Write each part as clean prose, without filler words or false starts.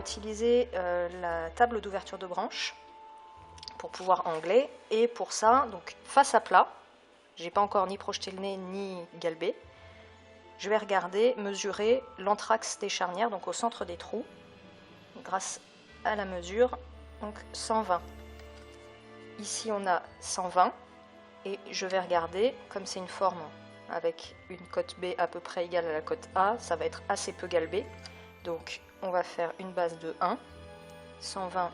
utiliser la table d'ouverture de branche pour pouvoir angler. Et pour ça, donc face à plat, j'ai pas encore ni projeté le nez ni galbé. Je vais regarder, mesurer l'anthrax des charnières, donc au centre des trous, grâce à la mesure, donc 120. Ici on a 120 et je vais regarder, comme c'est une forme avec une cote B à peu près égale à la cote A, ça va être assez peu galbé. Donc on va faire une base de 1, 120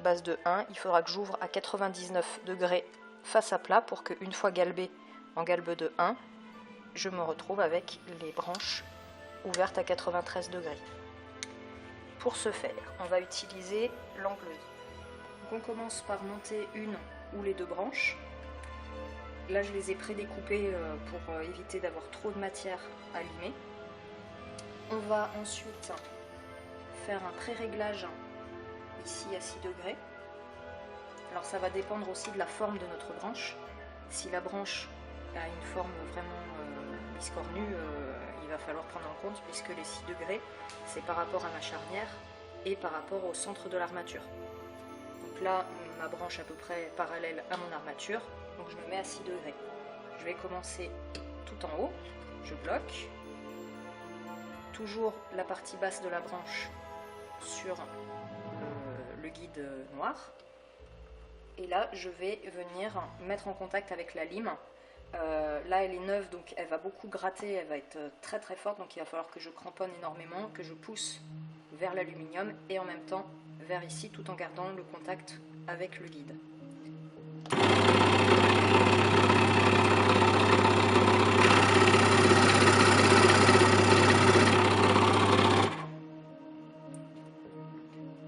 base de 1, il faudra que j'ouvre à 99 degrés face à plat pour qu'une fois galbé en galbe de 1, je me retrouve avec les branches ouvertes à 93 degrés. Pour ce faire, on va utiliser l'angleuse. On commence par monter une ou les deux branches. Là, je les ai prédécoupées pour éviter d'avoir trop de matière à limer. On va ensuite faire un pré-réglage ici à 6 degrés. Alors ça va dépendre aussi de la forme de notre branche. Si la branche a une forme vraiment biscornue, il va falloir prendre en compte puisque les 6 degrés, c'est par rapport à ma charnière et par rapport au centre de l'armature. Donc là, ma branche à peu près parallèle à mon armature, donc je me mets à 6 degrés. Je vais commencer tout en haut, je bloque, toujours la partie basse de la branche sur le guide noir. Et là, je vais venir mettre en contact avec la lime. Là, elle est neuve, donc elle va beaucoup gratter, elle va être très très forte, donc il va falloir que je cramponne énormément, que je pousse vers l'aluminium et en même temps vers ici, tout en gardant le contact avec le guide.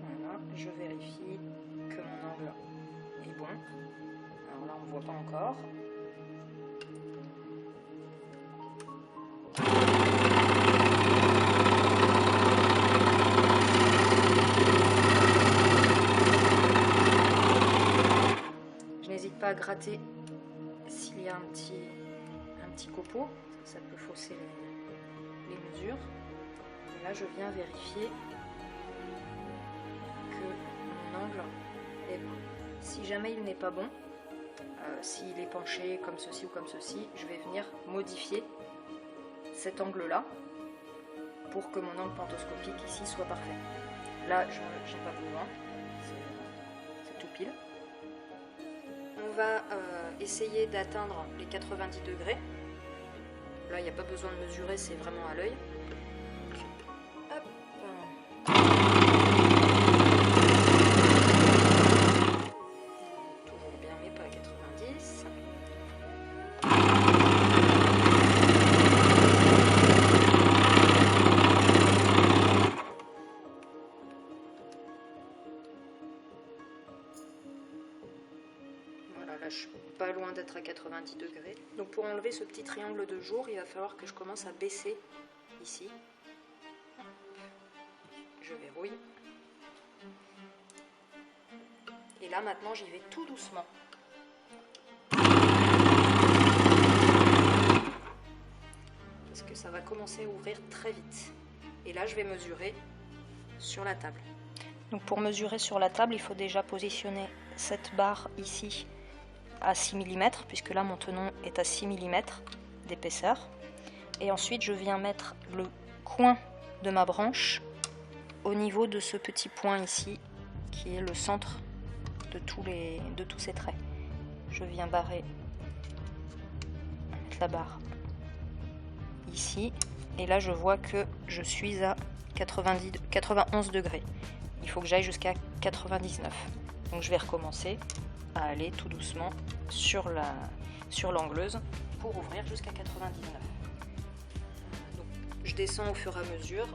Voilà, je vérifie que mon angle est bon. Alors là, on ne voit pas encore. N'hésite pas à gratter s'il y a un petit copeau, ça peut fausser les mesures. Et là, je viens vérifier que mon angle est bon. Si jamais il n'est pas bon, s'il est penché comme ceci ou comme ceci, je vais venir modifier cet angle-là pour que mon angle pantoscopique ici soit parfait. Là, je n'ai pas besoin, c'est tout pile. On va essayer d'atteindre les 90 degrés. Là, il n'y a pas besoin de mesurer, c'est vraiment à l'œil. Toujours bien, mais pas à 90. Voilà, là je suis pas loin d'être à 90 degrés. Donc pour enlever ce petit triangle de jour, il va falloir que je commence à baisser ici. Je verrouille. Et là maintenant j'y vais tout doucement. Parce que ça va commencer à ouvrir très vite. Et là je vais mesurer sur la table. Donc pour mesurer sur la table, il faut déjà positionner cette barre ici à 6 mm, puisque là mon tenon est à 6 mm d'épaisseur. Et ensuite je viens mettre le coin de ma branche au niveau de ce petit point ici, qui est le centre de tous ces traits. Je viens barrer, mettre la barre ici, et là je vois que je suis à 91 degrés. Il faut que j'aille jusqu'à 99. Donc je vais recommencer à aller tout doucement sur l'angleuse pour ouvrir jusqu'à 99. Donc, je descends au fur et à mesure.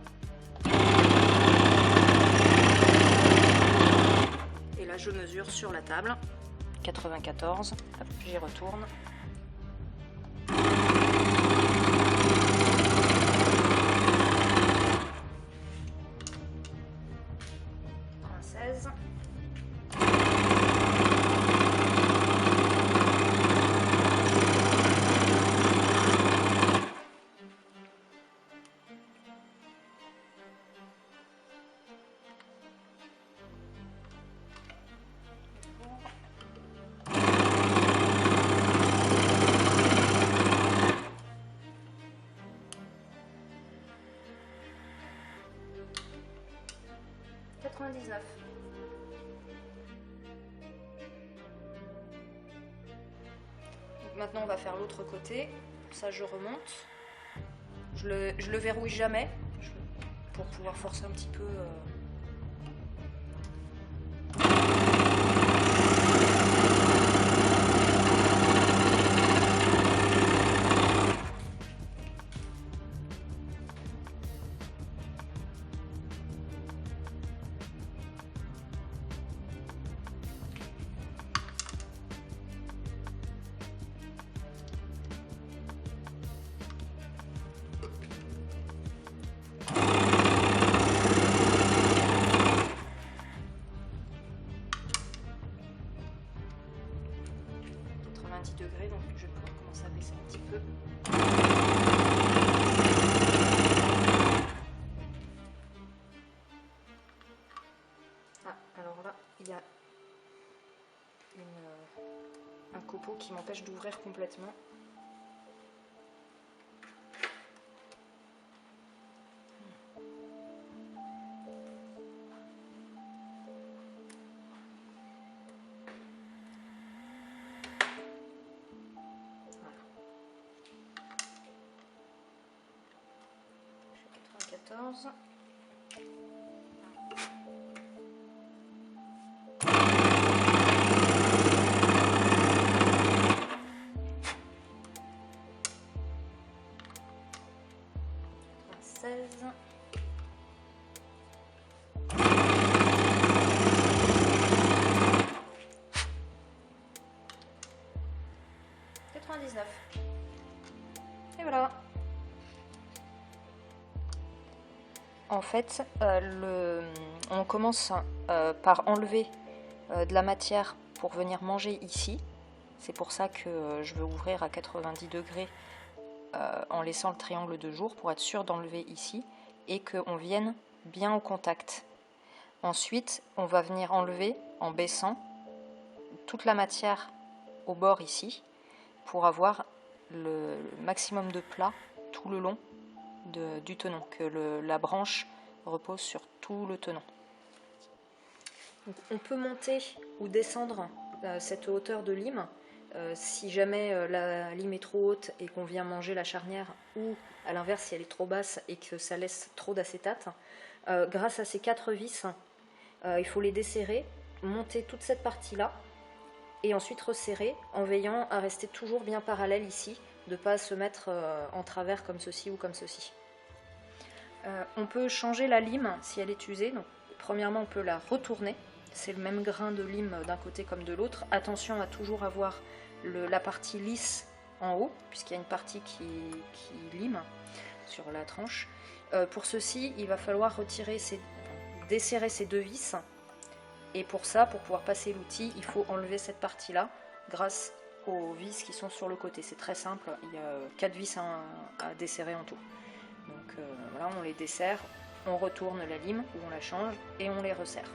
Et là je mesure sur la table. 94, j'y retourne. 99. Donc maintenant on va faire l'autre côté. Ça je remonte. Je le verrouille jamais pour pouvoir forcer un petit peu. Degrés, donc je vais pouvoir commencer à baisser un petit peu. Ah, alors là, il y a un copeau qui m'empêche d'ouvrir complètement. Voilà. 94. Et voilà. En fait, on commence par enlever de la matière pour venir manger ici. C'est pour ça que je veux ouvrir à 90 degrés en laissant le triangle de jour pour être sûr d'enlever ici et qu'on vienne bien au contact. Ensuite, on va venir enlever en baissant toute la matière au bord ici pour avoir le maximum de plat tout le long du tenon, que la branche repose sur tout le tenon. Donc, on peut monter ou descendre cette hauteur de lime si jamais la lime est trop haute et qu'on vient manger la charnière, ou à l'inverse si elle est trop basse et que ça laisse trop d'acétate. Grâce à ces 4 vis, il faut les desserrer, monter toute cette partie-là et ensuite resserrer en veillant à rester toujours bien parallèle ici, de ne pas se mettre en travers comme ceci ou comme ceci. On peut changer la lime si elle est usée. Donc, premièrement, on peut la retourner. C'est le même grain de lime d'un côté comme de l'autre. Attention à toujours avoir la partie lisse en haut, puisqu'il y a une partie qui lime sur la tranche. Pour ceci, il va falloir desserrer ces 2 vis. Et pour ça, pour pouvoir passer l'outil, il faut enlever cette partie-là grâce aux vis qui sont sur le côté. C'est très simple, il y a 4 vis à desserrer en tout. Donc voilà, on les dessert, on retourne la lime ou on la change et on les resserre.